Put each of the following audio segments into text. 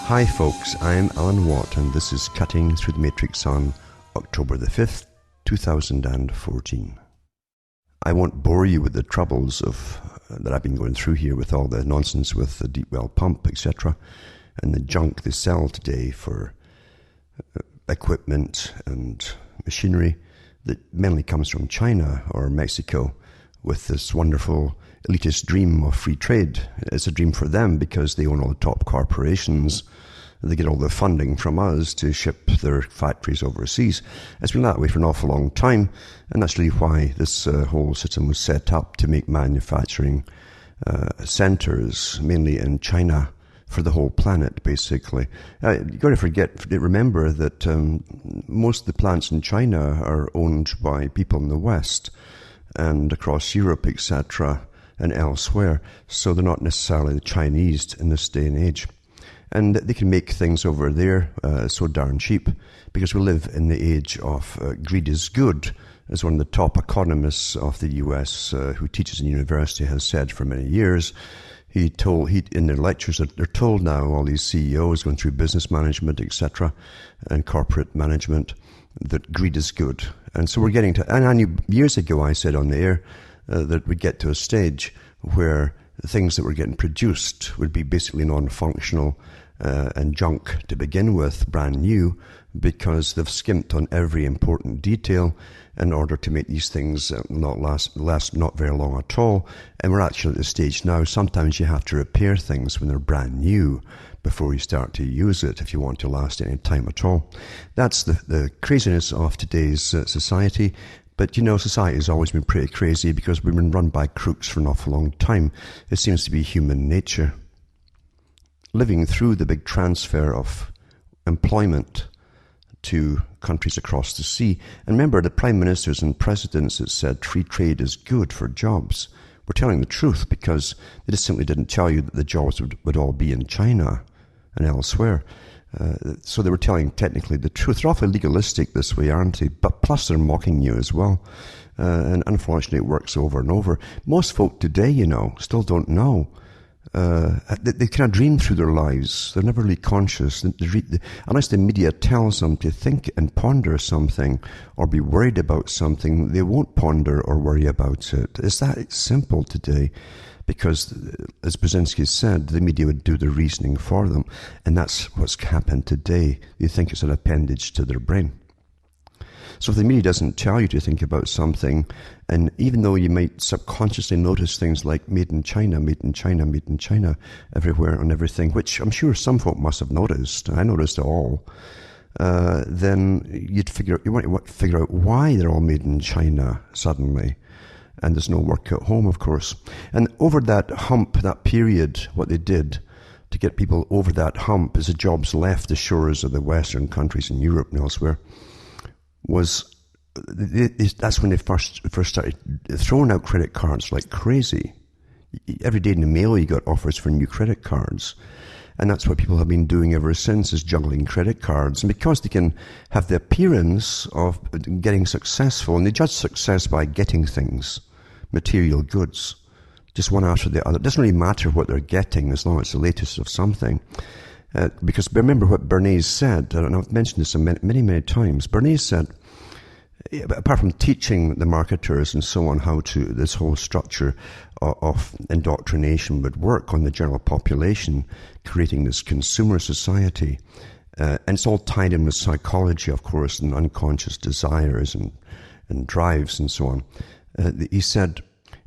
Hi folks, I'm Alan Watt and this is Cutting Through the Matrix on October the 5th, 2014. I won't bore you with the troubles that I've been going through here with all the nonsense with the deep well pump, etc., and the junk they sell today for equipment and machinery that mainly comes from China or Mexico with this wonderful elitist dream of free trade. It's a dream for them because they own all the top corporations. They get all the funding from us to ship their factories overseas. It's been that way for an awful long time, and that's really why this whole system was set up, to make manufacturing centers, mainly in China, for the whole planet, basically. You've got to remember that most of the plants in China are owned by people in the West and across Europe, etc., and elsewhere, so they're not necessarily the Chinese in this day and age. And they can make things over there so darn cheap, because we live in the age of greed is good, as one of the top economists of the US who teaches in university has said for many years. He in their lectures, they're told now, all these CEOs going through business management, etc., and corporate management, that greed is good. And so we're getting to, and I knew years ago I said on the air that we'd get to a stage where the things that were getting produced would be basically non-functional and junk to begin with, brand new, because they've skimped on every important detail in order to make these things last not very long at all. And we're actually at the stage now, sometimes you have to repair things when they're brand new before you start to use it if you want to last any time at all. That's the craziness of today's society. But, you know, society has always been pretty crazy because we've been run by crooks for an awful long time. It seems to be human nature. Living through the big transfer of employment to countries across the sea. And remember, the prime ministers and presidents that said free trade is good for jobs were telling the truth, because they just simply didn't tell you that the jobs would all be in China and elsewhere. So they were telling technically the truth. They're awfully legalistic this way, aren't they? But plus they're mocking you as well. And unfortunately it works over and over. Most folk today, you know, still don't know. They kind of dream through their lives. They're never really conscious. Unless the media tells them to think and ponder something or be worried about something, they won't ponder or worry about it. It's that simple today. Because, as Brzezinski said, the media would do the reasoning for them. And that's what's happened today. They think it's an appendage to their brain. So if the media doesn't tell you to think about something, and even though you might subconsciously notice things like made in China, made in China, made in China, everywhere and everything, which I'm sure some folk must have noticed, I noticed it all, then you want to figure out why they're all made in China suddenly. And there's no work at home, of course. And over that hump, that period, what they did to get people over that hump as the jobs left the shores of the Western countries in Europe and elsewhere, that's when they first started throwing out credit cards like crazy. Every day in the mail you got offers for new credit cards. And that's what people have been doing ever since, is juggling credit cards. And because they can have the appearance of getting successful, and they judge success by getting things, material goods, just one after the other. It doesn't really matter what they're getting as long as it's the latest of something. Because remember what Bernays said, and I've mentioned this many, many times. Bernays said, apart from teaching the marketers and so on how to, this whole structure of indoctrination would work on the general population, creating this consumer society, and it's all tied in with psychology, of course, and unconscious desires and drives and so on. He said,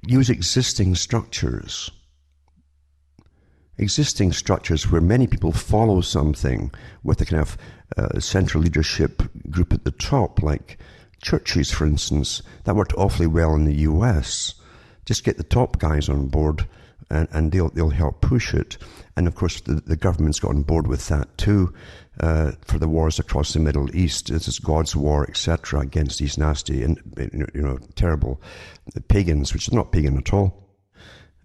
use existing structures where many people follow something with a kind of central leadership group at the top, like churches, for instance. That worked awfully well in the US. Just get the top guys on board and they'll help push it. And of course the government's got on board with that too, for the wars across the Middle East. This is God's war, etc., against these nasty and terrible pagans, which is not pagan at all.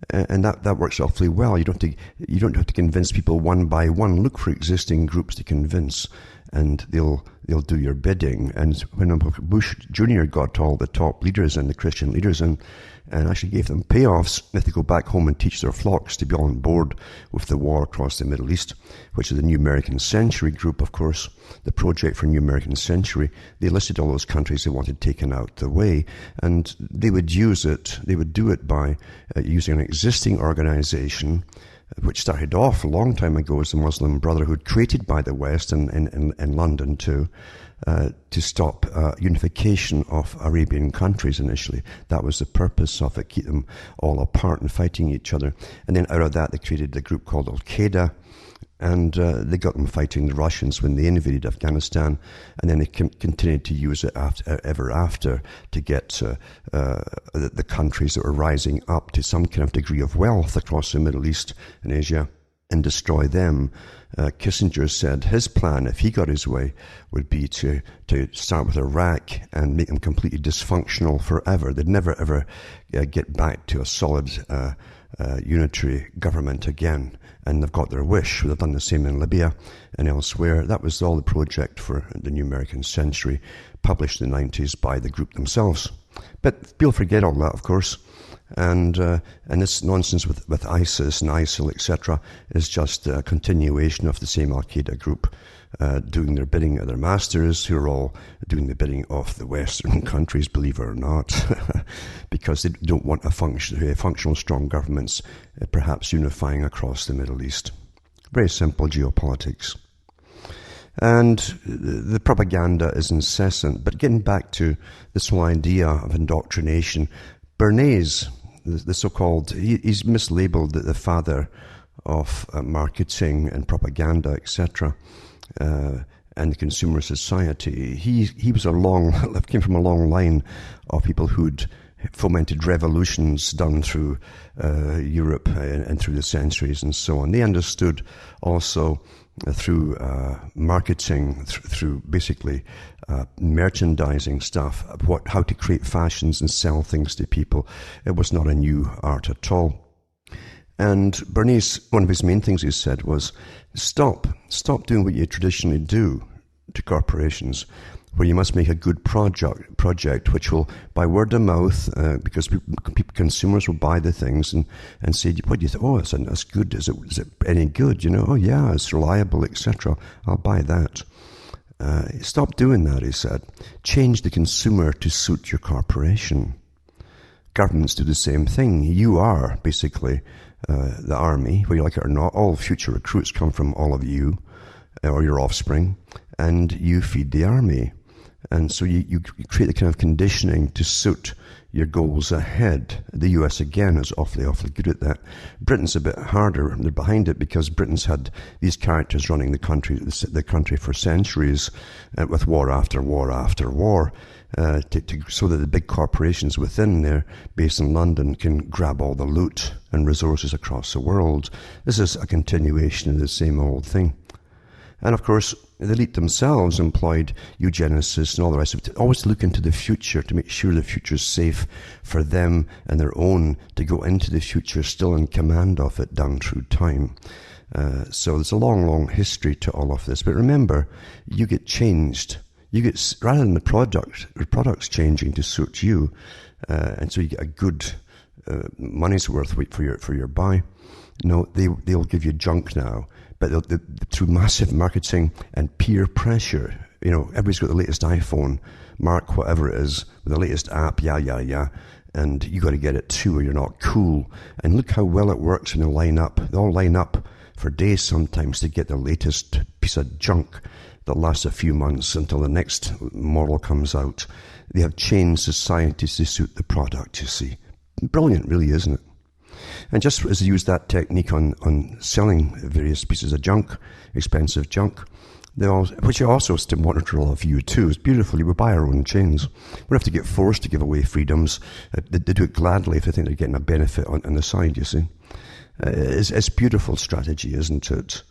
And that works awfully well. You don't have to convince people one by one. Look for existing groups to convince. and they'll do your bidding. And when Bush Jr. got all the top leaders and the Christian leaders in, and actually gave them payoffs if they go back home and teach their flocks to be on board with the war across the Middle East, which is the New American Century group, of course, the Project for New American Century. They listed all those countries they wanted taken out the way, and they would use it. They would do it by using an existing organization, which started off a long time ago as the Muslim Brotherhood, created by the West in London too, to stop unification of Arabian countries initially. That was the purpose of it, keep them all apart and fighting each other. And then out of that, they created a group called Al-Qaeda, and they got them fighting the Russians when they invaded Afghanistan, and then they continued to use it ever after to get the countries that were rising up to some kind of degree of wealth across the Middle East and Asia and destroy them. Kissinger said his plan, if he got his way, would be to start with Iraq and make them completely dysfunctional forever. They'd never ever get back to a solid unitary government again. And they've got their wish. They've done the same in Libya and elsewhere. That was all the project for the New American Century, published in the 90s by the group themselves. But people forget all that, of course. And this nonsense with ISIS and ISIL, etc., is just a continuation of the same Al-Qaeda group doing their bidding of their masters, who are all doing the bidding of the Western countries, believe it or not, because they don't want functional, strong governments, perhaps unifying across the Middle East. Very simple geopolitics. And the propaganda is incessant. But getting back to this whole idea of indoctrination, Bernays, the so-called, he's mislabeled the father of marketing and propaganda, etc., and the consumer society. He was came from a long line of people who'd fomented revolutions done through Europe and through the centuries and so on. They understood also through marketing, through basically merchandising stuff, how to create fashions and sell things to people. It was not a new art at all. And Bernays, one of his main things he said was, stop doing what you traditionally do to corporations, where you must make a good project which will, by word of mouth, because consumers will buy the things and say, what do you think? Oh, that's good. Is it any good? Oh, yeah, it's reliable, etc. I'll buy that. Stop doing that, he said. Change the consumer to suit your corporation. Governments do the same thing. You are basically the army, whether you like it or not. All future recruits come from all of you or your offspring, and you feed the army. And so you create the kind of conditioning to suit your goals ahead. The US, again, is awfully good at that. Britain's a bit harder. They're behind it because Britain's had these characters running the country for centuries, with war after war after war, so that the big corporations within there, based in London, can grab all the loot and resources across the world. This is a continuation of the same old thing. And of course, the elite themselves employed eugenicists and all the rest of it, to always look into the future to make sure the future is safe for them and their own to go into the future still in command of it down through time. So there's a long, long history to all of this. But remember, you get changed. Rather than the products changing to suit you, and so you get a good money's worth for your buy. No, they'll give you junk now. But through massive marketing and peer pressure, everybody's got the latest iPhone, Mark, whatever it is, with the latest app, yeah, and you got to get it too, or you're not cool. And look how well it works when they line up. They all line up for days sometimes to get the latest piece of junk that lasts a few months until the next model comes out. They have changed societies to suit the product, you see. Brilliant, really, isn't it? And just as they use that technique on selling various pieces of junk, expensive junk, which also is to monitor all of you too. It's beautiful. We buy our own chains. We don't have to get forced to give away freedoms. They do it gladly if they think they're getting a benefit on the side, you see. It's beautiful strategy, isn't it?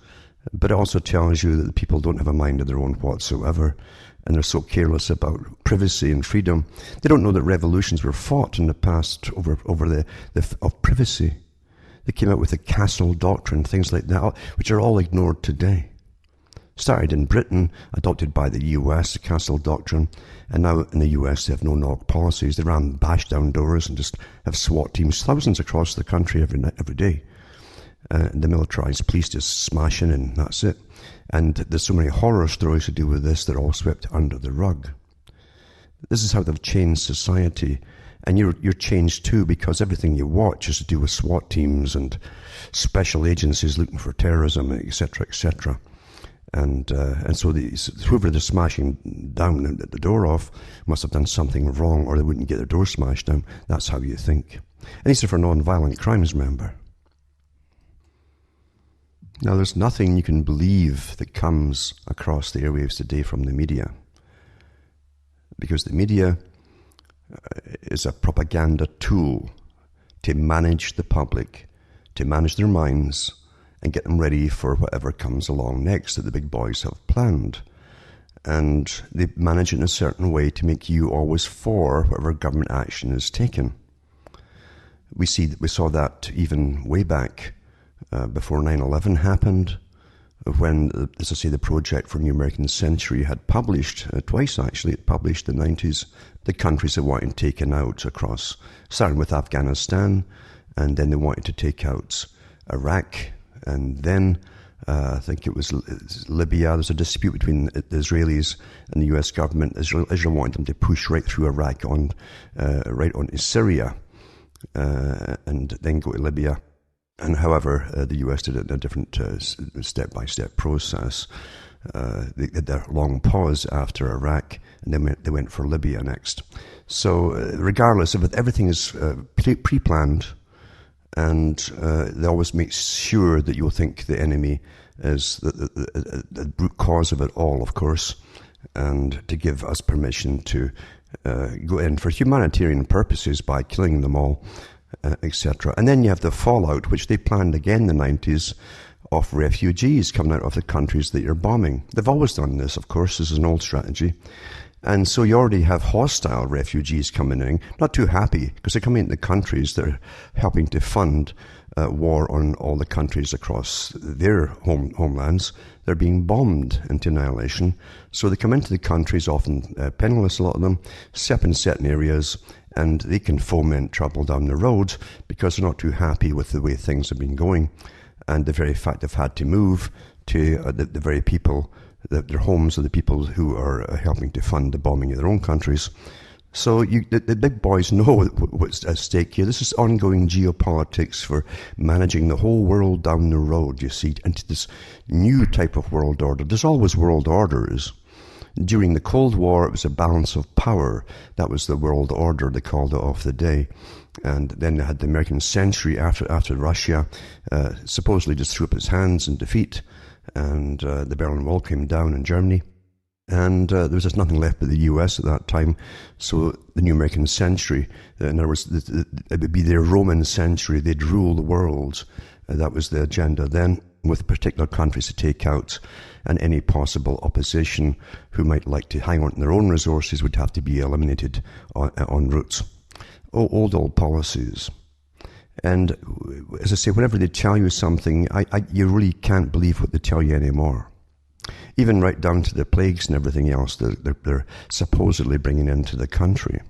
But it also tells you that the people don't have a mind of their own whatsoever, and they're so careless about privacy and freedom. They don't know that revolutions were fought in the past over of privacy. They came out with the castle doctrine, things like that, which are all ignored today. Started in Britain, adopted by the US, the Castle Doctrine, and now in the US they have no-knock policies. They bash down doors and just have SWAT teams, thousands across the country every day. The militarized police just smash in and that's it. And there's so many horror stories to do with this, they're all swept under the rug. This is how they've changed society. And you're changed too, because everything you watch is to do with SWAT teams and special agencies looking for terrorism, etc., etc. And so whoever they're smashing down the door off must have done something wrong, or they wouldn't get their door smashed down. That's how you think. And these are for non-violent crimes, remember. Now, there's nothing you can believe that comes across the airwaves today from the media, because the media is a propaganda tool to manage the public, to manage their minds, and get them ready for whatever comes along next that the big boys have planned. And they manage it in a certain way to make you always for whatever government action is taken. We saw that even way back before 9/11 happened, when, as I say, the Project for New American Century had published, twice actually, it published in the 90s, the countries they wanted taken out across, starting with Afghanistan, and then they wanted to take out Iraq, and then I think it was Libya. There's a dispute between the Israelis and the US government. Israel wanted them to push right through Iraq right onto Syria, and then go to Libya. And however, the US did it in a different step-by-step process. They had their long pause after Iraq, and then they went for Libya next. So regardless of it, everything is pre-planned, and they always make sure that you'll think the enemy is the root cause of it all, of course, and to give us permission to go in for humanitarian purposes by killing them all, etc. And then you have the fallout, which they planned again in the 90s, of refugees coming out of the countries that you're bombing. They've always done this, of course. This is an old strategy. And so you already have hostile refugees coming in, not too happy, because they're coming into countries that are helping to fund war on all the countries across their homelands. They're being bombed into annihilation. So they come into the countries, often penniless, a lot of them, set in certain areas, and they can foment trouble down the road because they're not too happy with the way things have been going, and the very fact they've had to move to the very people, their homes are the people who are helping to fund the bombing of their own countries. So the big boys know what's at stake here. This is ongoing geopolitics for managing the whole world down the road, you see, into this new type of world order. There's always world orders. During the Cold War, it was a balance of power. That was the world order, they called it, of the day. And then they had the American century after Russia supposedly just threw up its hands in defeat, and the Berlin Wall came down in Germany. And there was just nothing left but the US at that time. So the new American century, in other words, it would be their Roman century. They'd rule the world. That was the agenda then, with particular countries to take out, and any possible opposition who might like to hang on to their own resources would have to be eliminated en route. Old policies. And as I say, whenever they tell you something, you really can't believe what they tell you anymore. Even right down to the plagues and everything else they're supposedly bringing into the country.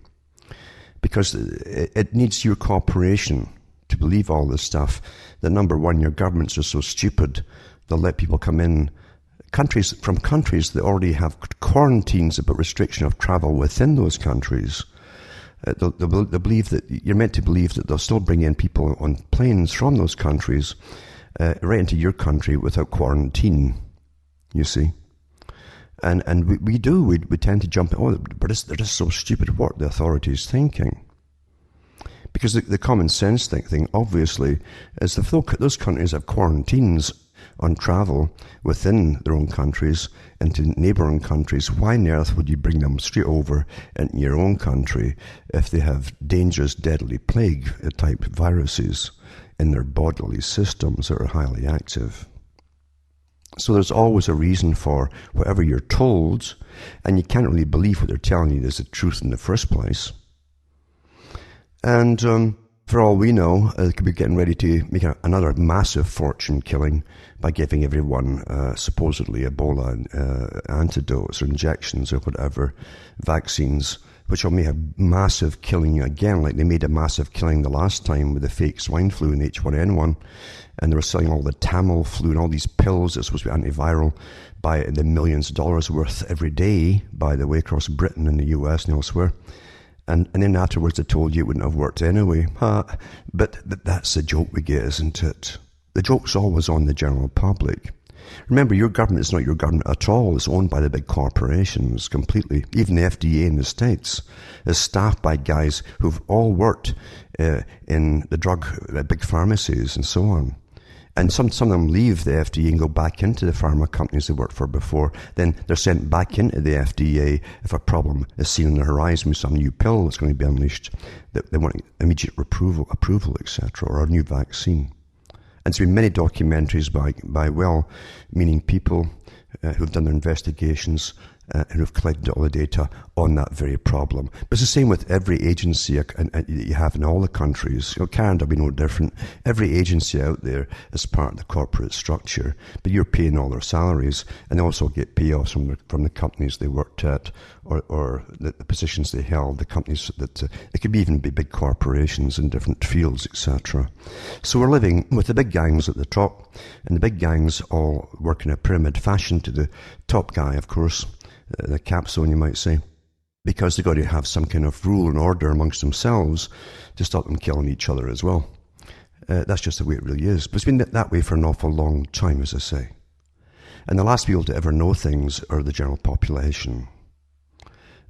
Because it needs your cooperation to believe all this stuff. That number one, your governments are so stupid, they'll let people come in from countries that already have quarantines about restriction of travel within those countries. They'll believe that you're meant to believe that they'll still bring in people on planes from those countries right into your country without quarantine, you see. And we tend to jump, but they're just so stupid. What are the authorities thinking? Because the common sense thing, obviously, is if those countries have quarantines on travel within their own countries into neighbouring countries, why on earth would you bring them straight over into your own country if they have dangerous, deadly plague-type viruses in their bodily systems that are highly active? So there's always a reason for whatever you're told, and you can't really believe what they're telling you is the truth in the first place. And For all we know, they could be getting ready to make another massive fortune killing by giving everyone supposedly Ebola antidotes or injections or whatever, vaccines, which will make a massive killing again, like they made a massive killing the last time with the fake swine flu and H1N1. And they were selling all the Tamiflu and all these pills that are supposed to be antiviral by the millions of dollars worth every day, by the way, across Britain and the US and elsewhere. And then afterwards they told you it wouldn't have worked anyway. But that's the joke we get, isn't it? The joke's always on the general public. Remember, your government is not your government at all. It's owned by the big corporations completely. Even the FDA in the States is staffed by guys who've all worked in the drug big pharmacies and so on. And some of them leave the FDA and go back into the pharma companies they worked for before. Then they're sent back into the FDA if a problem is seen on the horizon with some new pill that's going to be unleashed. They want immediate approval, etc., or a new vaccine. And there's been many documentaries by well-meaning people who've done their investigations and who've collected all the data on that very problem. But it's the same with every agency you have in all the countries. Canada will be no different. Every agency out there is part of the corporate structure, but you're paying all their salaries, and they also get payoffs from the companies they worked at or the positions they held, the companies that it could even be big corporations in different fields, etc. So we're living with the big gangs at the top, and the big gangs all work in a pyramid fashion to the top guy, of course, the capstone, you might say, because they've got to have some kind of rule and order amongst themselves to stop them killing each other as well. That's just the way it really is. But it's been that way for an awful long time, as I say. And the last people to ever know things are the general population.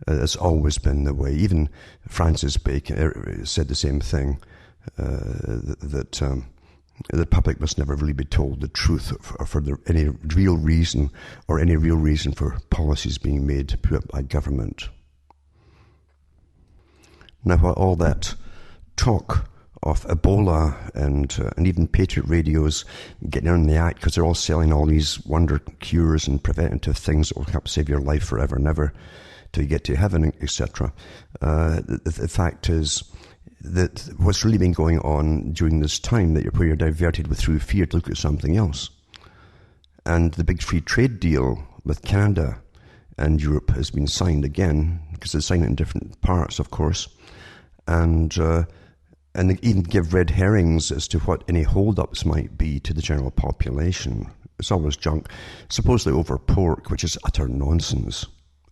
It's always been the way. Even Francis Bacon said the same thing, that the public must never really be told the truth for any real reason for policies being made by government. Now, while all that talk of Ebola and even Patriot radios getting on the act because they're all selling all these wonder cures and preventative things that will help save your life forever and ever till you get to heaven, etc. The fact is that what's really been going on during this time, where you're diverted through fear to look at something else. And the big free trade deal with Canada and Europe has been signed again, because they sign it in different parts, of course. And they even give red herrings as to what any hold-ups might be to the general population. It's always junk, supposedly over pork, which is utter nonsense.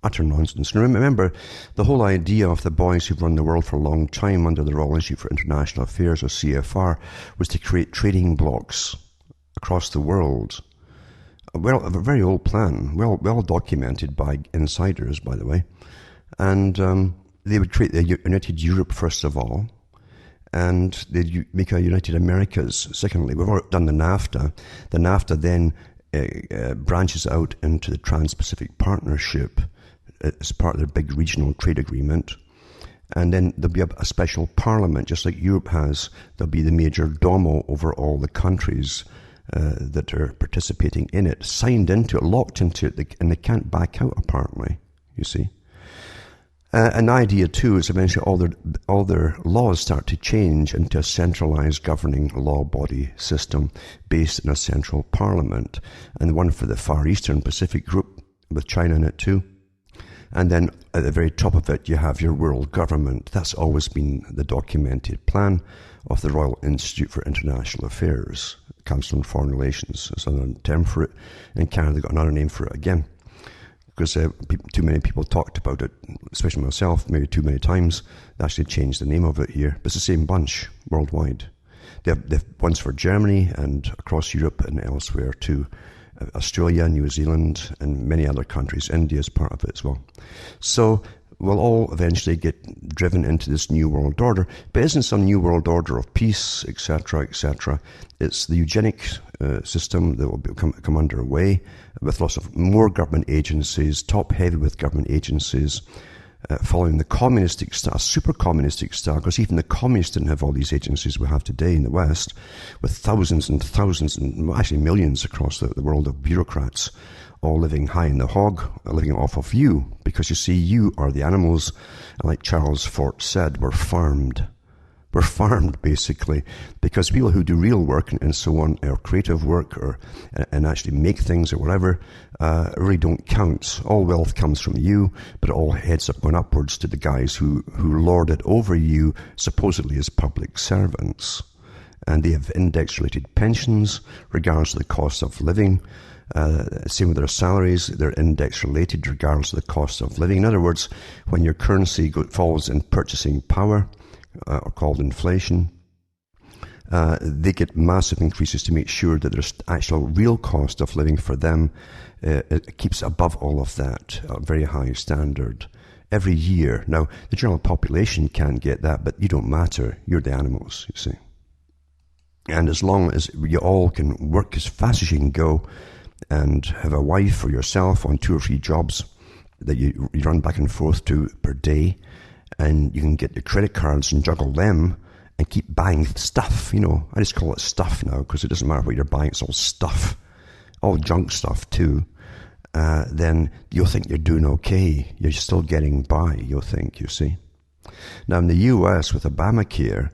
Utter nonsense. And remember, the whole idea of the boys who've run the world for a long time under the Royal Institute for International Affairs, or CFR, was to create trading blocks across the world. Well, a very old plan, well documented by insiders, by the way. And they would create the United Europe, first of all, and they'd make a United Americas, secondly. We've already done the NAFTA. The NAFTA then branches out into the Trans-Pacific Partnership as part of their big regional trade agreement. And then there'll be a special parliament, just like Europe has. There'll be the major domo over all the countries that are participating in it, signed into it, locked into it, and they can't back out, apparently, you see. An idea, too, is eventually all their laws start to change into a centralized governing law body system based in a central parliament, and one for the Far Eastern Pacific group with China in it, too. And then at the very top of it, you have your world government. That's always been the documented plan of the Royal Institute for International Affairs. Council on Foreign Relations is another term for it. In Canada, they've got another name for it again, because too many people talked about it, especially myself, maybe too many times. They actually changed the name of it here. But it's the same bunch worldwide. They have ones for Germany and across Europe and elsewhere too. Australia, New Zealand, and many other countries. India is part of it as well. So we'll all eventually get driven into this new world order, but it isn't some new world order of peace, etc., etc. It's the eugenic system that will come underway with lots of more government agencies, top-heavy with government agencies, following the communistic style, super communistic style, because even the communists didn't have all these agencies we have today in the West, with thousands and thousands and actually millions across the world of bureaucrats, all living high in the hog, living off of you, because you see, you are the animals, and like Charles Fort said, we're farmed We're farmed, basically, because people who do real work and so on, or creative work, and actually make things or whatever, really don't count. All wealth comes from you, but it all heads up and upwards to the guys who lord it over you, supposedly as public servants. And they have index-related pensions, regardless of the cost of living. Same with their salaries, they're index-related regardless of the cost of living. In other words, when your currency falls in purchasing power, or called inflation, they get massive increases to make sure that there's actual real cost of living for them. It keeps above all of that, a very high standard every year. Now, the general population can't get that, but you don't matter. You're the animals, you see. And as long as you all can work as fast as you can go and have a wife or yourself on 2 or 3 jobs that you run back and forth to per day, and you can get your credit cards and juggle them and keep buying stuff, I just call it stuff now because it doesn't matter what you're buying, it's all stuff, all junk stuff too, then you'll think you're doing okay. You're still getting by, you'll think, you see. Now in the US with Obamacare,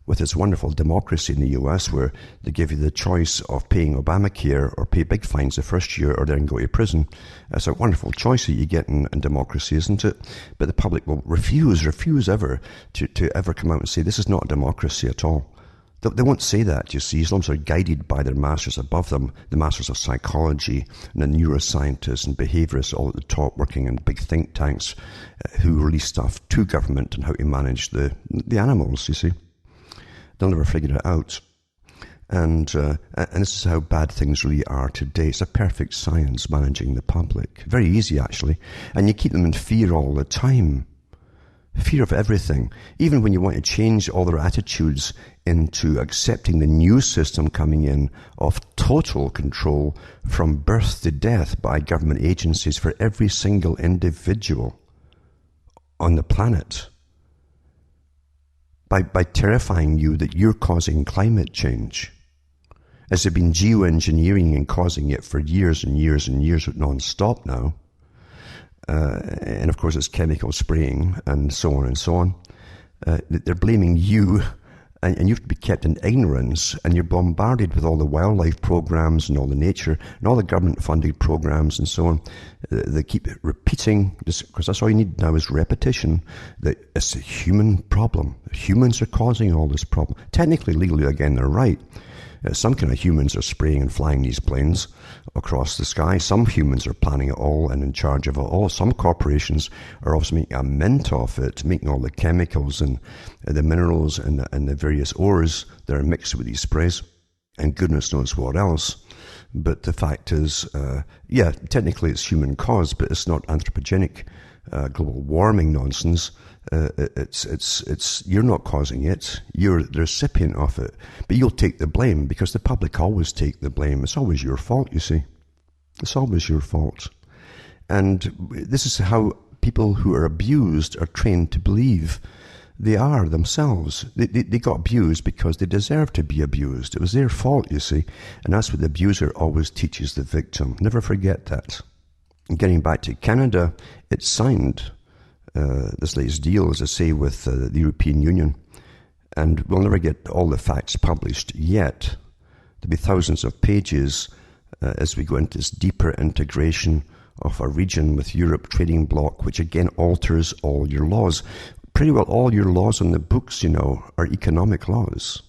with its wonderful democracy in the US where they give you the choice of paying Obamacare or pay big fines the first year or then go to prison. It's a wonderful choice that you get in democracy, isn't it? But the public will refuse ever to ever come out and say this is not a democracy at all. They won't say that, you see, as long as they're guided by their masters above them, the masters of psychology and the neuroscientists and behaviorists all at the top working in big think tanks who release stuff to government and how to manage the animals, you see. They'll never figure it out. And this is how bad things really are today. It's a perfect science managing the public. Very easy, actually. And you keep them in fear all the time. Fear of everything. Even when you want to change all their attitudes into accepting the new system coming in of total control from birth to death by government agencies for every single individual on the planet. By terrifying you that you're causing climate change. As they've been geoengineering and causing it for years and years and years non-stop now. And of course it's chemical spraying and so on and so on. They're blaming you and you have to be kept in ignorance, and you're bombarded with all the wildlife programs and all the nature and all the government-funded programs and so on. They keep repeating this, because that's all you need now is repetition, that it's a human problem. Humans are causing all this problem. Technically, legally, again, they're right. Some kind of humans are spraying and flying these planes across the sky. Some humans are planning it all and in charge of it all. Some corporations are also making a mint of it, making all the chemicals and the minerals and the various ores that are mixed with these sprays. And goodness knows what else. But the fact is, technically it's human caused, but it's not anthropogenic global warming nonsense. It's you're not causing it. You're the recipient of it, but you'll take the blame because the public always take the blame. It's always your fault, you see. It's always your fault, and this is how people who are abused are trained to believe they are themselves. They got abused because they deserve to be abused. It was their fault, you see, and that's what the abuser always teaches the victim. Never forget that. And getting back to Canada, it signed this latest deal, as I say, with the European Union, and we'll never get all the facts published yet. There'll be thousands of pages as we go into this deeper integration of our region with Europe trading bloc, which again alters all your laws. Pretty well all your laws on the books, are economic laws.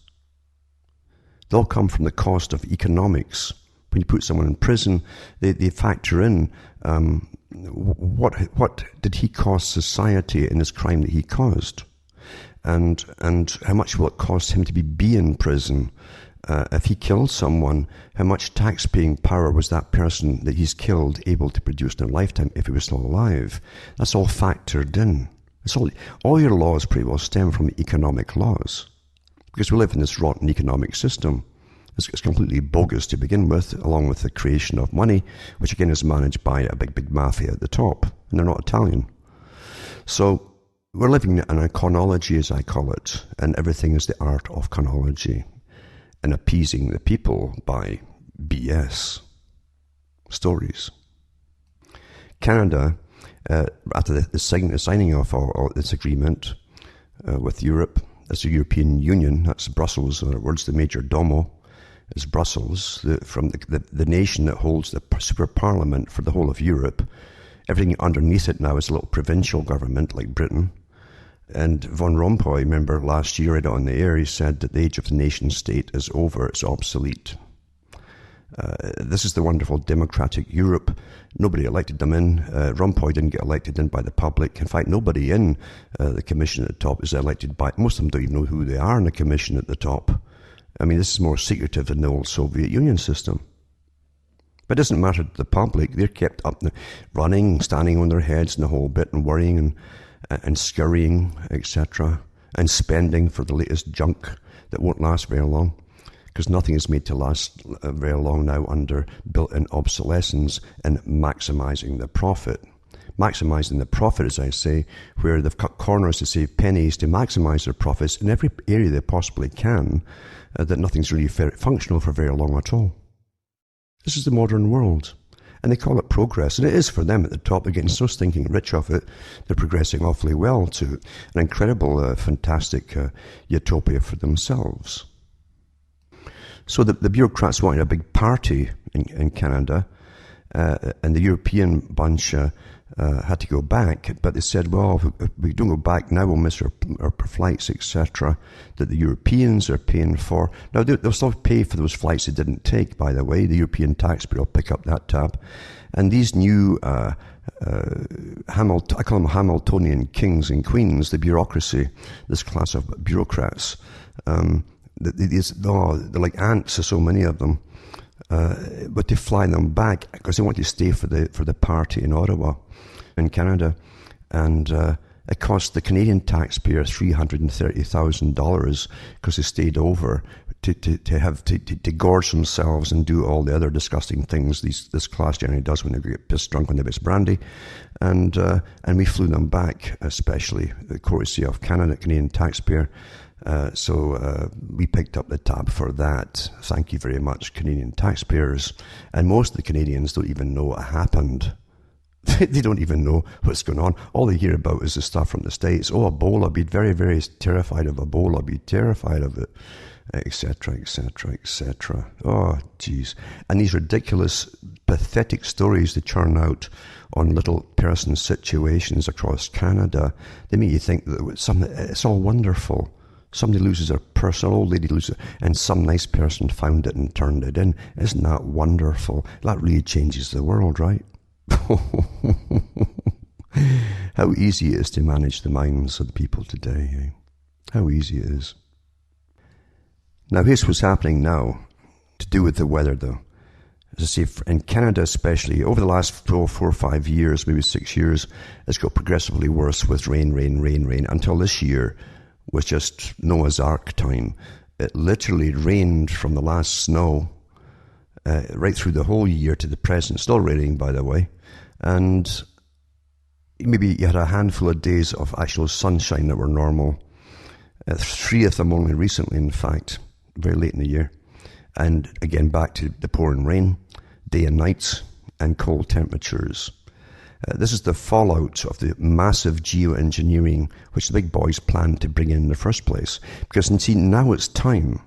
They'll come from the cost of economics. When you put someone in prison, they factor in what did he cost society in this crime that he caused, and how much will it cost him to be in prison? If he killed someone, how much tax-paying power was that person that he's killed able to produce in a lifetime if he was still alive? That's all factored in. It's all your laws pretty well stem from economic laws, because we live in this rotten economic system. It's completely bogus to begin with, along with the creation of money, which again is managed by a big mafia at the top, and they're not Italian. So we're living in a chronology, as I call it, and everything is the art of chronology, and appeasing the people by BS stories. Canada, after the signing of all this agreement with Europe, as the European Union. That's Brussels, in other words, the major domo is Brussels, the nation that holds the super parliament for the whole of Europe. Everything underneath it now is a little provincial government like Britain. And Von Rompuy, remember last year right on the air, he said that the age of the nation state is over, it's obsolete. This is the wonderful democratic Europe. Nobody elected them in. Rompuy didn't get elected in by the public. In fact, nobody in the commission at the top is elected by... Most of them don't even know who they are in the commission at the top. I mean, this is more secretive than the old Soviet Union system. But it doesn't matter to the public. They're kept up running, standing on their heads and the whole bit and worrying and scurrying, etc. And spending for the latest junk that won't last very long. Because nothing is made to last very long now under built-in obsolescence and maximising the profit. Maximising the profit, as I say, where they've cut corners to save pennies to maximise their profits in every area they possibly can, that nothing's really functional for very long at all. This is the modern world. And they call it progress. And it is for them at the top. They're getting so stinking rich off it. They're progressing awfully well to an incredible, fantastic utopia for themselves. So the bureaucrats wanted a big party in Canada, and the European bunch had to go back. But they said, well, if we don't go back now, we'll miss our flights, etc., that the Europeans are paying for. Now, they'll still pay for those flights they didn't take, by the way. The European taxpayer will pick up that tab. And these new, I call them Hamiltonian kings and queens, the bureaucracy, this class of bureaucrats, they're like ants, so many of them, but they fly them back because they want to stay for the party in Ottawa, in Canada, and it cost the Canadian taxpayer $330,000 because they stayed over to gorge themselves and do all the other disgusting things this class generally does when they get pissed drunk on the best brandy, and we flew them back, especially the courtesy of Canadian taxpayer. So we picked up the tab for that. Thank you very much, Canadian taxpayers. And most of the Canadians don't even know what happened. They don't even know what's going on. All they hear about is the stuff from the States. Oh, Ebola, be very, very terrified of Ebola, be terrified of it, etc., etc., etc. Oh, geez. And these ridiculous, pathetic stories they churn out on little person situations across Canada, they make you think that it's all wonderful. Somebody loses their purse, an old lady loses it, and some nice person found it and turned it in. Isn't that wonderful? That really changes the world, right? How easy it is to manage the minds of the people today. Eh? How easy it is. Now, here's what's happening now to do with the weather, though. As I say, in Canada especially, over the last 4 or 5 years, maybe 6 years, it's got progressively worse with rain, until this year was just Noah's Ark time. It literally rained from the last snow right through the whole year to the present. Still raining, by the way. And maybe you had a handful of days of actual sunshine that were normal. 3 of them only recently, in fact, very late in the year. And again, back to the pouring rain, day and nights, and cold temperatures. This is the fallout of the massive geoengineering which the big boys planned to bring in the first place. Because, see, now it's time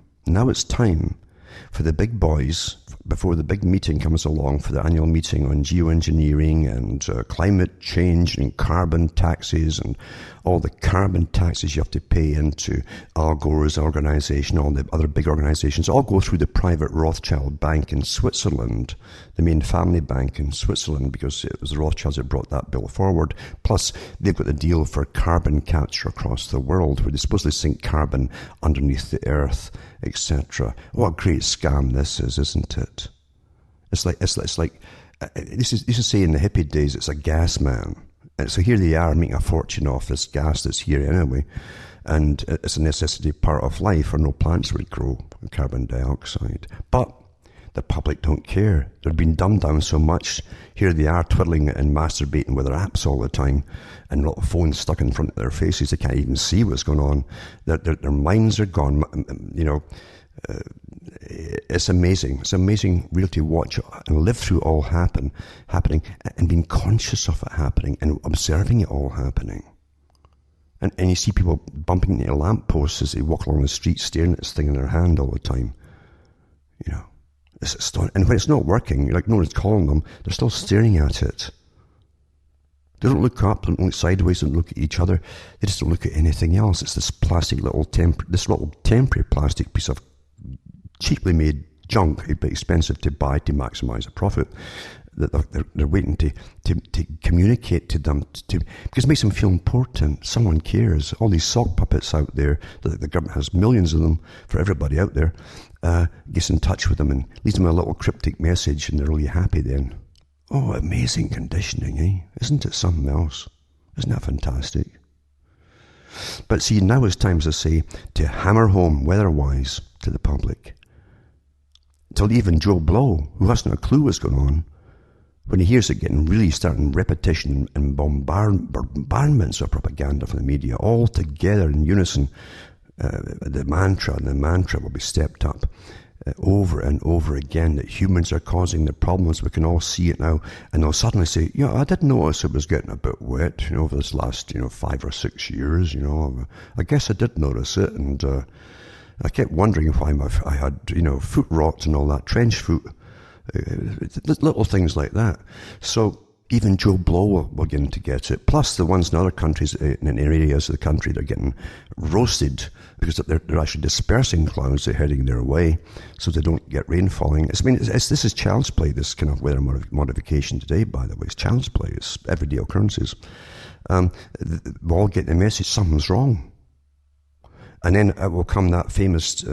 for the big boys, before the big meeting comes along, for the annual meeting on geoengineering and climate change and carbon taxes and all the carbon taxes you have to pay into Al Gore's organization, all the other big organizations, all go through the private Rothschild Bank in Switzerland, the main family bank in Switzerland, because it was the Rothschilds that brought that bill forward. Plus, they've got the deal for carbon capture across the world, where they supposedly sink carbon underneath the earth, etc. What a great scam this is, isn't it? It's like this is say in the hippie days, it's a gas man. And so here they are making a fortune off this gas that's here anyway, and it's a necessity part of life, or no plants would grow carbon dioxide. But the public don't care. They've been dumbed down so much. Here they are twiddling and masturbating with their apps all the time, and little phones stuck in front of their faces. They can't even see what's going on. Their minds are gone. You know, it's amazing. It's amazing really to watch and live through all happening, and being conscious of it happening and observing it all happening. And you see people bumping into lampposts as they walk along the street, staring at this thing in their hand all the time. You know, it's astonishing. And when it's not working, like no one's calling them, they're still staring at it. They don't look up, don't look sideways, don't look at each other. They just don't look at anything else. It's this little temporary plastic piece of cheaply made junk, it'd be expensive to buy to maximize a profit, that they're waiting to communicate to them, because it makes them feel important. Someone cares. All these sock puppets out there, the government has millions of them for everybody out there, gets in touch with them and leaves them a little cryptic message, and they're really happy then. Oh, amazing conditioning, eh? Isn't it something else? Isn't that fantastic? But see, now is time, as I say, to hammer home weather-wise to the public. Till even Joe Blow, who hasn't a clue what's going on, when he hears it getting really starting repetition and bombardments of propaganda from the media, all together in unison, the mantra will be stepped up over and over again, that humans are causing the problems. We can all see it now. And they'll suddenly say, yeah, I did notice it was getting a bit wet, over this last, 5 or 6 years, I guess I did notice it. And I kept wondering why I had, foot rot and all that, trench foot, little things like that. So even Joe Blow will begin to get it. Plus the ones in other countries, in areas of the country, they're getting roasted because they're actually dispersing clouds. They're heading their way so they don't get rain falling. This is child's play, this kind of weather modification today, by the way. It's child's play. It's everyday occurrences. We all get the message, something's wrong. And then it will come that famous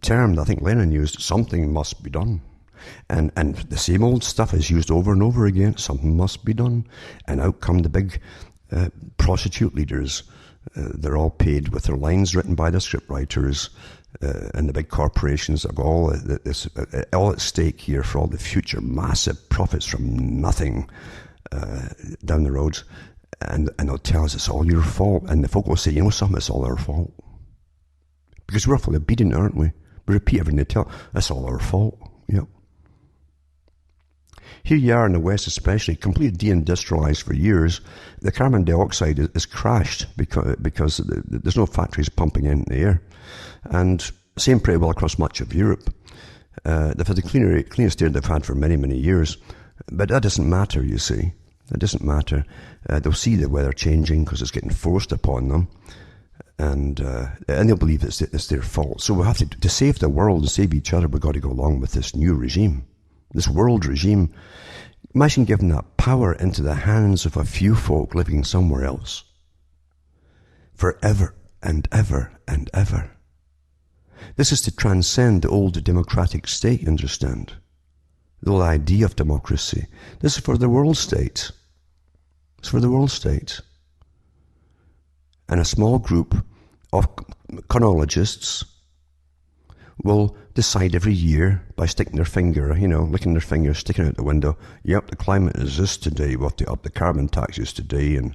term that I think Lenin used, something must be done. And the same old stuff is used over and over again, something must be done. And out come the big prostitute leaders. They're all paid with their lines written by the script writers, and the big corporations have all at stake here for all the future massive profits from nothing down the road. And they'll tell us it's all your fault. And the folk will say, something, it's all our fault. Because we're awfully obedient, aren't we? We repeat everything they tell. That's all our fault. Yep. Here you are in the West especially, completely deindustrialized for years. The carbon dioxide is crashed because there's no factories pumping in the air. And same pretty well across much of Europe. They've had the cleanest air they've had for many, many years. But that doesn't matter, you see. It doesn't matter. They'll see the weather changing because it's getting forced upon them. And they'll believe it's their fault. So we have to save the world, to save each other, we've got to go along with this new regime, this world regime. Imagine giving that power into the hands of a few folk living somewhere else. Forever and ever and ever. This is to transcend the old democratic state, you understand? The whole idea of democracy. This is for the world state. It's for the world state. And a small group of chronologists will decide every year by sticking their finger, licking their finger, sticking out the window. Yep, the climate is this today. We'll have to up the carbon taxes today. And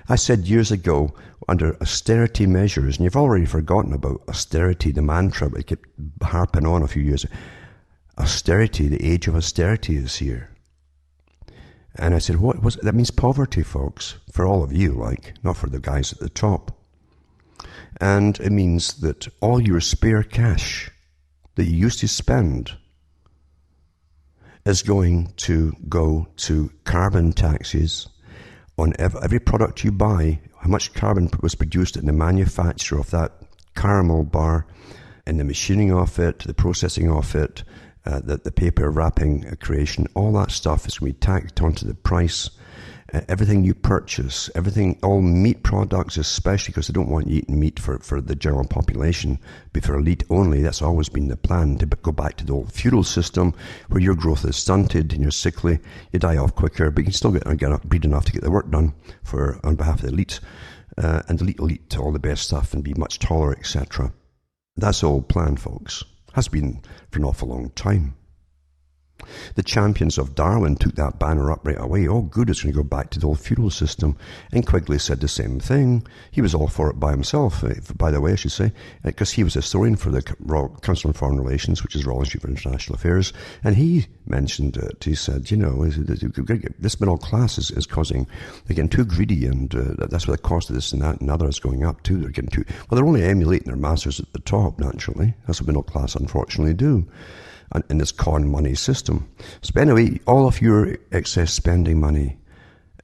I said years ago, under austerity measures, and you've already forgotten about austerity, the mantra, but I kept harping on a few years. Austerity, the age of austerity is here. And I said, that means poverty, folks, for all of you, not for the guys at the top. And it means that all your spare cash that you used to spend is going to go to carbon taxes on every product you buy. How much carbon was produced in the manufacture of that caramel bar, and the machining of it, the processing of it, the paper wrapping creation, all that stuff is going to be tacked onto the price. Everything you purchase, all meat products especially, because they don't want you eating meat for the general population, but for elite only. That's always been the plan, to go back to the old feudal system where your growth is stunted and you're sickly, you die off quicker, but you can still breed enough to get the work done on behalf of the elite, and the elite will eat all the best stuff and be much taller, etc. That's the old plan, folks. Has been for an awful long time. The champions of Darwin took that banner up right away. Oh, good, it's going to go back to the old feudal system. And Quigley said the same thing. He was all for it by himself, by the way, I should say, because he was a historian for the Royal Council on Foreign Relations, which is Royal Institute for International Affairs. And he mentioned it. He said, this middle class is causing, they're getting too greedy, and that's why the cost of this and that and other is going up too. They're only emulating their masters at the top, naturally. That's what middle class unfortunately do in this con money system. So anyway, all of your excess spending money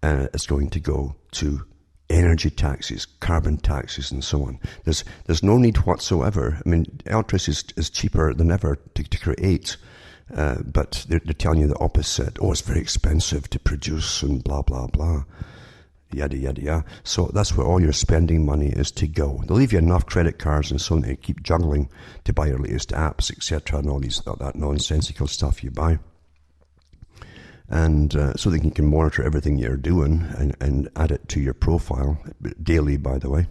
is going to go to energy taxes, carbon taxes, and so on. There's no need whatsoever. I mean, electricity is cheaper than ever to create, but they're telling you the opposite. Oh, it's very expensive to produce and blah, blah, blah. Yada, yada, yada. So that's where all your spending money is to go. They'll leave you enough credit cards and so on to keep juggling to buy your latest apps, etc., and all that nonsensical stuff you buy. And so that you can monitor everything you're doing and add it to your profile daily, by the way.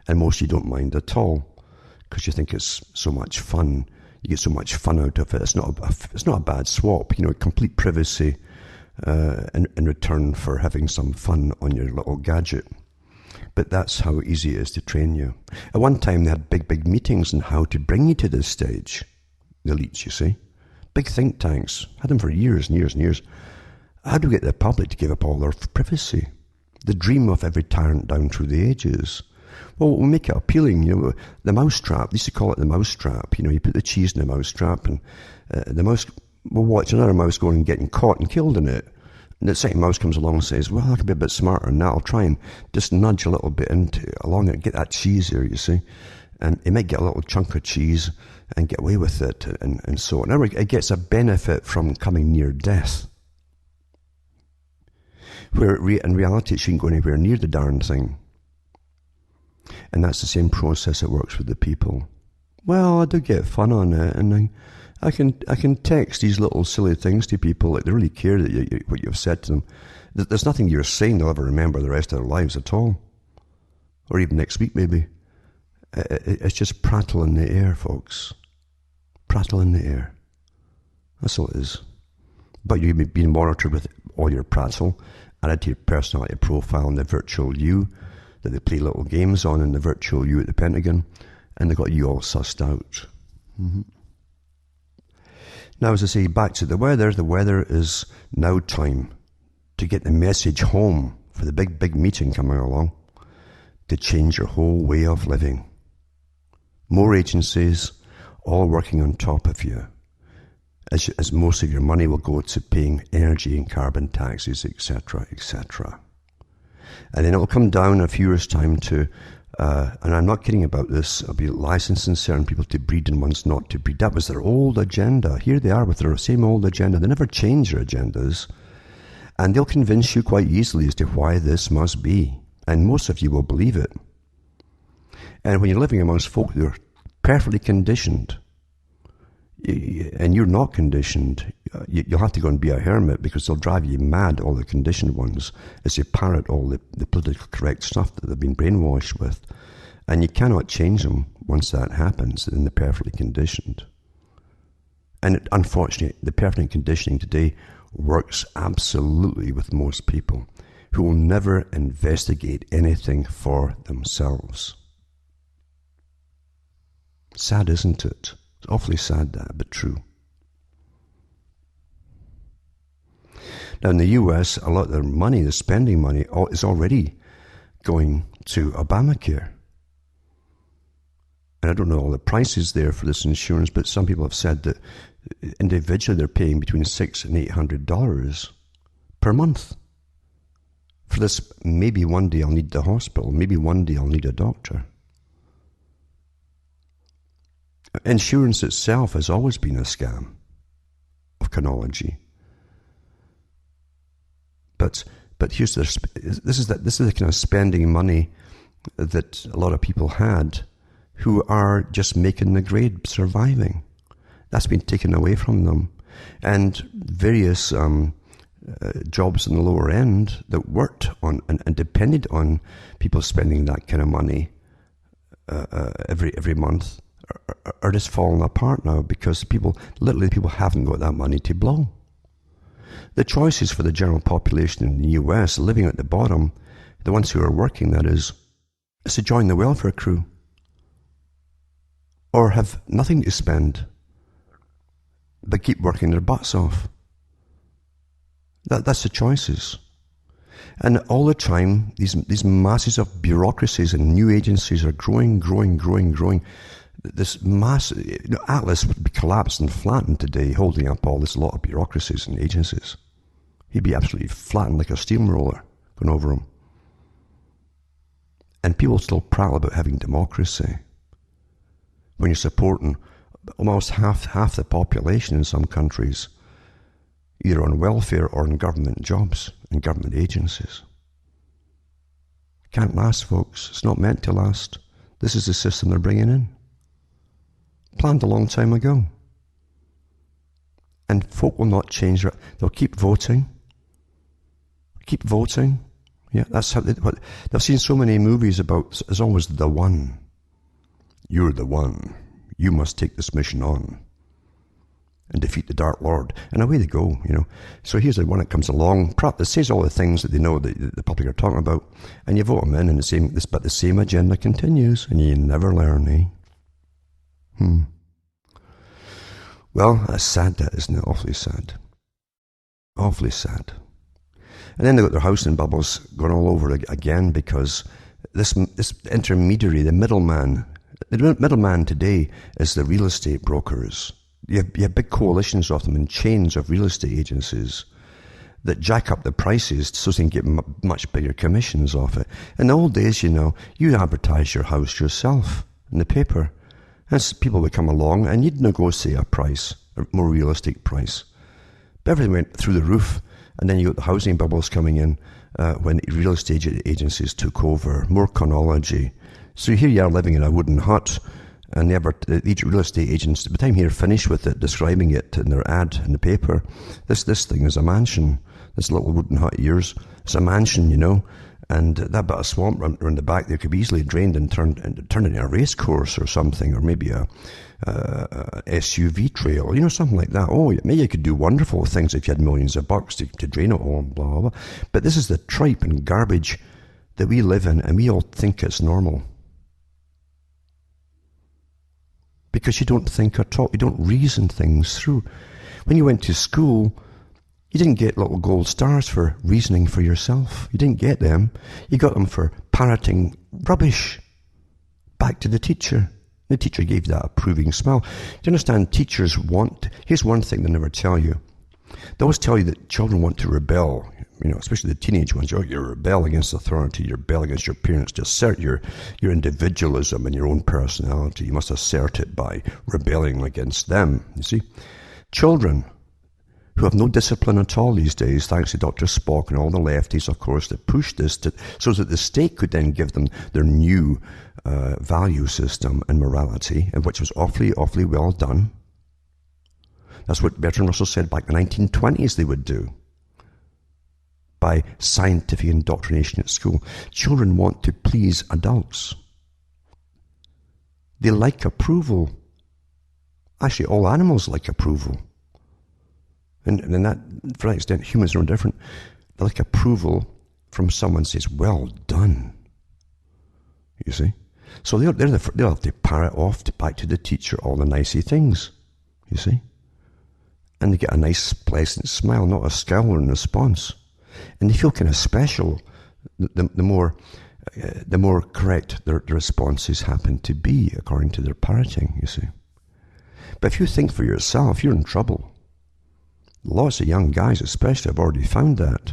And most of you don't mind at all because you think it's so much fun. You get so much fun out of it. It's not a bad swap. Complete privacy in return for having some fun on your little gadget. But that's how easy it is to train you. At one time, they had big meetings on how to bring you to this stage. The elites, you see. Big think tanks. Had them for years and years and years. How do we get the public to give up all their privacy? The dream of every tyrant down through the ages. Well, we'll make it appealing. The mousetrap. They used to call it the mousetrap. You put the cheese in the mousetrap, and the mouse will watch another mouse going and getting caught and killed in it. And the second mouse comes along and says, well, I can be a bit smarter than that. I'll try and just nudge a little bit along it, get that cheese here, you see. And it might get a little chunk of cheese and get away with it, and so on. Anyway, it gets a benefit from coming near death. Where in reality, it shouldn't go anywhere near the darn thing. And that's the same process that works with the people. Well, I do get fun on it, and I can text these little silly things to people, like they really care that what you've said to them. There's nothing you're saying they'll ever remember the rest of their lives at all. Or even next week, maybe. It's just prattle in the air, folks. Prattle in the air. That's all it is. But you're being monitored with all your prattle, added to your personality profile in the virtual you that they play little games on in the virtual you at the Pentagon, and they got you all sussed out. Mm-hmm. Now, as I say, back to the weather. The weather is now time to get the message home for the big meeting coming along to change your whole way of living. More agencies, all working on top of you, as most of your money will go to paying energy and carbon taxes, etc., etc. And then it'll come down in a few years' time to, and I'm not kidding about this, it'll be licensing certain people to breed and ones not to breed. That was their old agenda. Here they are with their same old agenda. They never change their agendas. And they'll convince you quite easily as to why this must be. And most of you will believe it. And when you're living amongst folk who are perfectly conditioned, and you're not conditioned, you'll have to go and be a hermit because they'll drive you mad, all the conditioned ones, as you parrot all the politically correct stuff that they've been brainwashed with. And you cannot change them once that happens, and they're perfectly conditioned. And unfortunately, the perfect conditioning today works absolutely with most people who will never investigate anything for themselves. Sad, isn't it? It's awfully sad, that, but true. Now, in the US, a lot of their money, the spending money, is already going to Obamacare. And I don't know all the prices there for this insurance, but some people have said that individually they're paying between $600 and $800 per month. For this, maybe one day I'll need the hospital, maybe one day I'll need a doctor. Insurance itself has always been a scam of chronology. But here's this is the kind of spending money that a lot of people had who are just making the grade, surviving. That's been taken away from them. And various jobs in the lower end that worked on and depended on people spending that kind of money every month are just falling apart now because literally people haven't got that money to blow. The choices for the general population in the US living at the bottom, the ones who are working, that is to join the welfare crew or have nothing to spend but keep working their butts off. That's the choices. And all the time, these masses of bureaucracies and new agencies are growing. This mass, Atlas would be collapsed and flattened today, holding up all this lot of bureaucracies and agencies. He'd be absolutely flattened like a steamroller going over him. And people still prattle about having democracy when you're supporting almost half the population in some countries, either on welfare or in government jobs and government agencies. Can't last, folks. It's not meant to last. This is the system they're bringing in. Planned a long time ago. And folk will not change their... They'll keep voting. Keep voting. Yeah, that's how they've seen so many movies about, there's always the one. You're the one. You must take this mission on and defeat the Dark Lord. And away they go, So here's the one that comes along, that says all the things that they know that the public are talking about, and you vote them in, and the same agenda continues, and you never learn, eh? Well, that's sad, that, isn't it? Awfully sad. Awfully sad. And then they've got their housing bubbles going all over again because this intermediary, the middleman today is the real estate brokers. You have big coalitions of them and chains of real estate agencies that jack up the prices so they can get much bigger commissions off it. In the old days, you advertise your house yourself in the paper. And people would come along and you'd negotiate a price, a more realistic price. But everything went through the roof, and then you got the housing bubbles coming in when real estate agencies took over, more chronology. So here you are living in a wooden hut, and each real estate agents, by the time you're finished with it, describing it in their ad in the paper, this thing is a mansion. This little wooden hut of yours, it's a mansion, and that bit of swamp around the back there could be easily drained and turned into a race course or something, or maybe a SUV trail, something like that. Oh, maybe you could do wonderful things if you had millions of bucks to drain it all, blah, blah, blah. But this is the tripe and garbage that we live in, and we all think it's normal. Because you don't think at all, you don't reason things through. When you went to school, you didn't get little gold stars for reasoning for yourself. You didn't get them. You got them for parroting rubbish back to the teacher. The teacher gave that approving smile. Do you understand? Teachers here's one thing they never tell you. They always tell you that children want to rebel, especially the teenage ones. You rebel against authority, you rebel against your parents to assert your individualism and your own personality. You must assert it by rebelling against them, you see. Children who have no discipline at all these days, thanks to Dr. Spock and all the lefties, of course, that pushed this so that the state could then give them their new value system and morality, which was awfully, awfully well done. That's what Bertrand Russell said back in the 1920s they would do. By scientific indoctrination at school. Children want to please adults. They like approval. Actually, all animals like approval. And that, for an extent, humans are no different. They like approval from someone who says, well done. You see? So they'll have to parrot off back to the teacher all the nicey things. You see? And they get a nice, pleasant smile, not a scowl in response. And they feel kind of special the more correct their responses happen to be according to their parroting, you see. But if you think for yourself, you're in trouble. Lots of young guys especially have already found that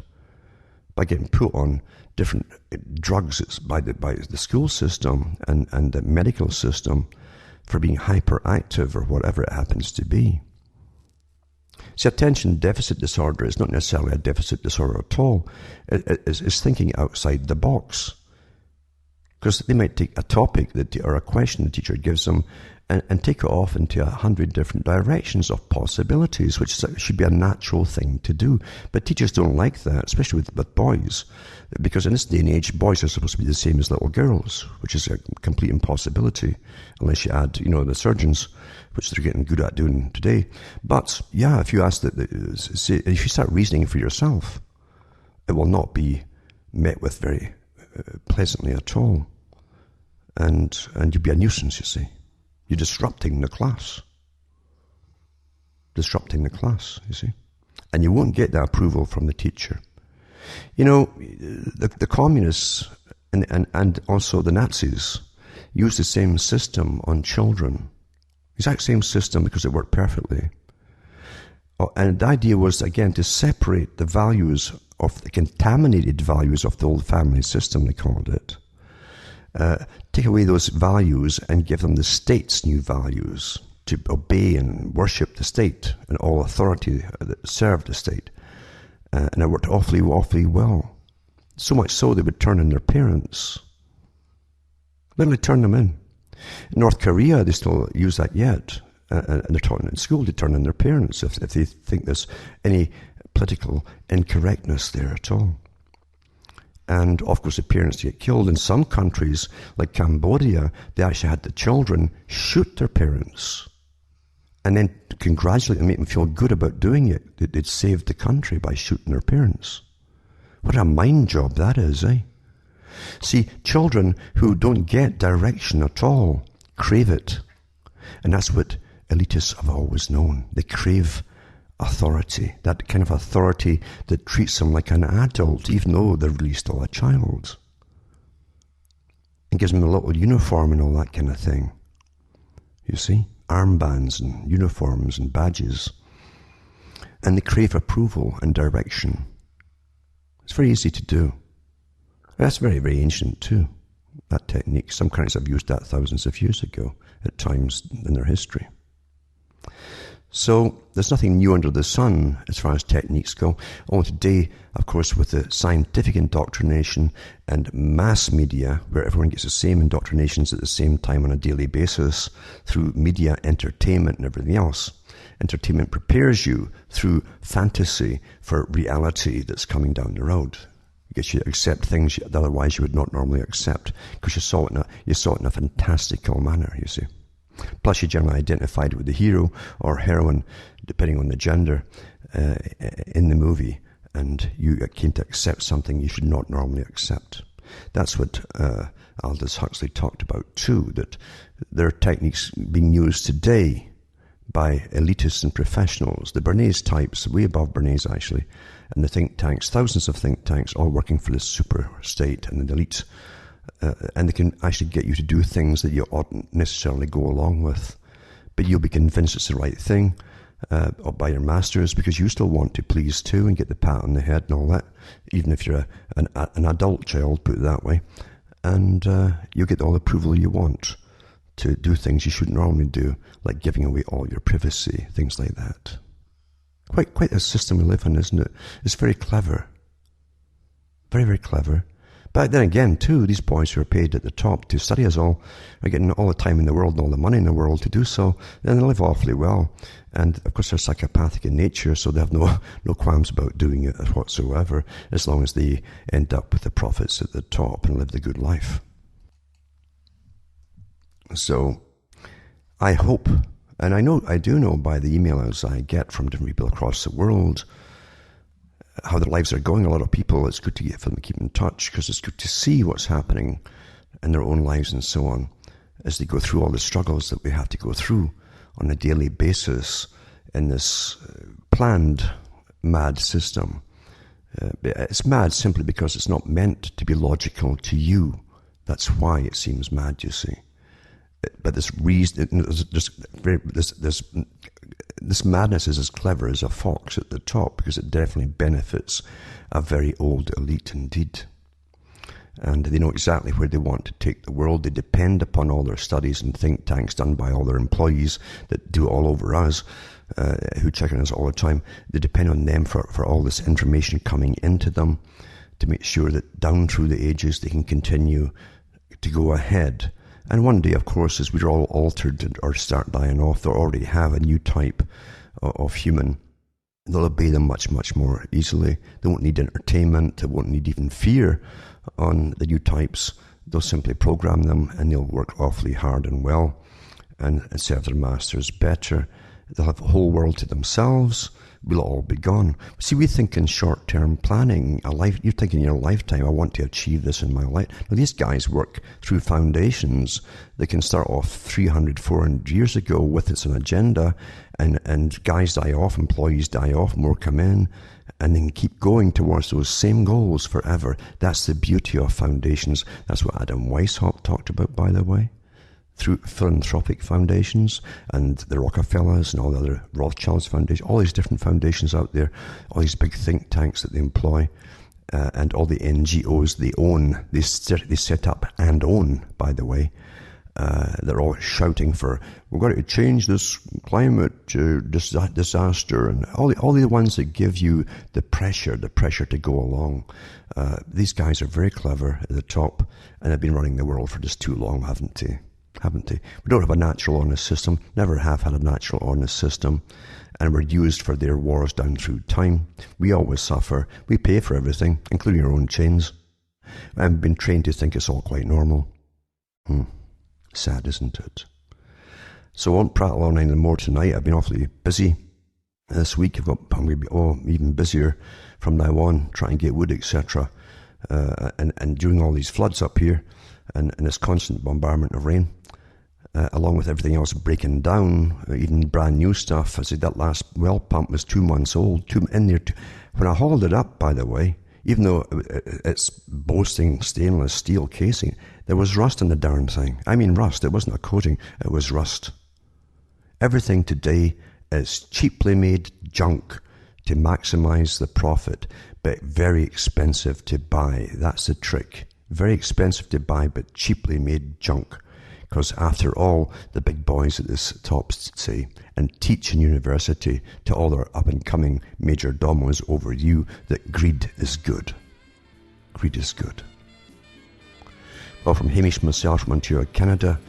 by getting put on different drugs by the school system and the medical system for being hyperactive or whatever it happens to be. See, attention deficit disorder is not necessarily a deficit disorder at all. It's thinking outside the box. Because they might take a topic or a question the teacher gives them, and take it off into 100 different directions of possibilities, which should be a natural thing to do. But teachers don't like that, especially with boys, because in this day and age, boys are supposed to be the same as little girls, which is a complete impossibility, unless you add, the surgeons, which they're getting good at doing today. But yeah, if you if you start reasoning for yourself, it will not be met with very pleasantly at all. And you'd be a nuisance, you see. You're disrupting the class. Disrupting the class, you see. And you won't get that approval from the teacher. The communists and also the Nazis used the same system on children. Exact same system, because it worked perfectly. And the idea was, again, to separate the values of the contaminated values of the old family system, they called it. Take away those values and give them the state's new values, to obey and worship the state and all authority that served the state. And it worked awfully, awfully well. So much so they would turn in their parents. Literally turn them in. In North Korea, they still use that yet. And they're taught in school to turn in their parents if they think there's any political incorrectness there at all. And of course the parents get killed. In some countries, like Cambodia, they actually had the children shoot their parents and then congratulate and make them feel good about doing it. They'd saved the country by shooting their parents. What a mind job that is, eh? See, children who don't get direction at all crave it. And that's what elitists have always known. They crave authority, that kind of authority that treats them like an adult, even though they're really still a child. And gives them a little uniform and all that kind of thing. You see? Armbands and uniforms and badges. And they crave approval and direction. It's very easy to do. That's very, very ancient too, that technique. Some countries have used that thousands of years ago at times in their history. So there's nothing new under the sun as far as techniques go. Only today, of course, with the scientific indoctrination and mass media, where everyone gets the same indoctrinations at the same time on a daily basis through media, entertainment and everything else. Entertainment prepares you through fantasy for reality that's coming down the road. It gets you to accept things that otherwise you would not normally accept, because you saw it in a fantastical manner, you see. Plus, you generally identified with the hero or heroine, depending on the gender, in the movie, and you came to accept something you should not normally accept. That's what Aldous Huxley talked about too, that there are techniques being used today by elitists and professionals, the Bernays types, way above Bernays actually, and the think tanks, thousands of think tanks, all working for the super state and the elite. And they can actually get you to do things that you oughtn't necessarily go along with. But you'll be convinced it's the right thing by your masters, because you still want to please too and get the pat on the head and all that, even if you're an adult child, put it that way. And you'll get all the approval you want to do things you shouldn't normally do, like giving away all your privacy, things like that. Quite a system we live in, isn't it? It's very clever. Very, very clever. But then again, too, these boys who are paid at the top to study us all are getting all the time in the world and all the money in the world to do so, and they live awfully well. And of course, they're psychopathic in nature, so they have no qualms about doing it whatsoever, as long as they end up with the profits at the top and live the good life. So, I hope, and I do know by the emails I get from different people across the world, how their lives are going. A lot of people, it's good to get for them to keep in touch, because it's good to see what's happening in their own lives and so on, as they go through all the struggles that we have to go through on a daily basis in this planned mad system. It's mad simply because it's not meant to be logical to you. That's why it seems mad, you see. But this madness is as clever as a fox at the top, because it definitely benefits a very old elite indeed. And they know exactly where they want to take the world. They depend upon all their studies and think tanks done by all their employees that do all over us, who check on us all the time. They depend on them for all this information coming into them to make sure that down through the ages they can continue to go ahead And one day, of course, as we're all altered or start dying off, they'll already have a new type of human. They'll obey them much, much more easily. They won't need entertainment. They won't need even fear on the new types. They'll simply program them and they'll work awfully hard and well and serve their masters better. They'll have the whole world to themselves. We'll all be gone. See, we think in short-term planning. You think in your lifetime, I want to achieve this in my life. Now, these guys work through foundations. They can start off 300, 400 years ago with its an agenda, and guys die off, employees die off, more come in, and then keep going towards those same goals forever. That's the beauty of foundations. That's what Adam Weishaupt talked about, by the way. Through philanthropic foundations and the Rockefellers and all the other Rothschilds Foundation, all these different foundations out there, all these big think tanks that they employ, and all the NGOs they own, they set up and own, by the way. They're all shouting for, we're going to change this climate disaster, and all the ones that give you the pressure to go along. These guys are very clever at the top, and they've been running the world for just too long, haven't they? We don't have a natural honest system, never have had a natural honest system, and we're used for their wars down through time. We always suffer. We pay for everything, including our own chains. I've been trained to think it's all quite normal. Sad, isn't it? So I won't prattle on any more tonight. I've been awfully busy this week. I'm going to be even busier from now on, trying to get wood, etc. And during all these floods up here, and this constant bombardment of rain, along with everything else breaking down, even brand new stuff. I said that last well pump was 2 months old. When I hauled it up, by the way, even though it's boasting stainless steel casing, there was rust in the darn thing. I mean rust. It wasn't a coating. It was rust. Everything today is cheaply made junk to maximize the profit, but very expensive to buy. That's the trick. Very expensive to buy, but cheaply made junk. Because after all, the big boys at the top say and teach in university to all their up-and-coming major domos over you that greed is good. Greed is good. Well, from Hamish myself from Ontario, Canada,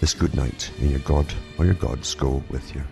this good night. May your God or your gods go with you.